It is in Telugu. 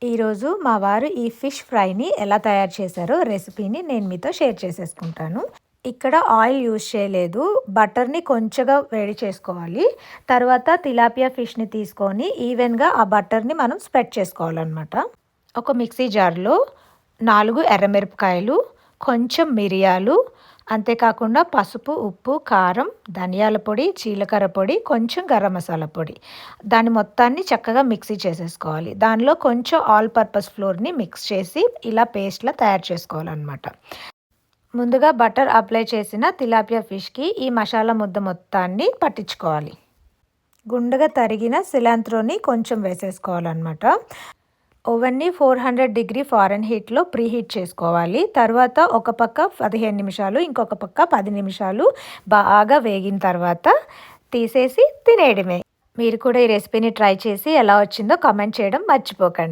ఈరోజు మా వారు ఈ ఫిష్ ఫ్రైని ఎలా తయారు చేశారో రెసిపీని నేను మీతో షేర్ చేసేసుకుంటాను. ఇక్కడ ఆయిల్ యూజ్ చేయలేదు. బటర్‌ని కొంచెంగా వేడి చేసుకోవాలి. తర్వాత తిలాపియా ఫిష్‌ని తీసుకొని ఈవెన్‌గా ఆ బటర్‌ని మనం స్ప్రెడ్ చేసుకోవాలనమాట. ఒక మిక్సీ జార్‌లో 4 ఎర్రమిరపకాయలు, కొంచెం మిరియాలు, అంతేకాకుండా పసుపు, ఉప్పు, కారం, ధనియాల పొడి, జీలకర్ర పొడి, కొంచెం గరం మసాలా పొడి. దాన్ని మొత్తాన్ని చక్కగా మిక్సీ చేసేసుకోవాలి. దానిలో కొంచెం ఆల్ పర్పస్ ఫ్లోర్‌ని మిక్స్ చేసి ఇలా పేస్ట్‌లా తయారు చేసుకోవాలనమాట. ముందుగా బటర్ అప్లై చేసిన తిలాపియా ఫిష్‌కి ఈ మసాలా ముద్ద మొత్తాన్ని పట్టించుకోవాలి. గుండగా తరిగిన సిలాంత్రోని కొంచెం వేసేసుకోవాలనమాట. ఓవెన్‌ని 400 డిగ్రీ ఫారెన్‌హీట్‌లో ప్రీహీట్ చేసుకోవాలి. తర్వాత ఒక పక్క 15 నిమిషాలు, ఇంకొక పక్క 10 నిమిషాలు బాగా వేగిన తర్వాత తీసేసి తినేయడమే. మీరు కూడా ఈ రెసిపీని ట్రై చేసి ఎలా వచ్చిందో కామెంట్ చేయడం మర్చిపోకండి.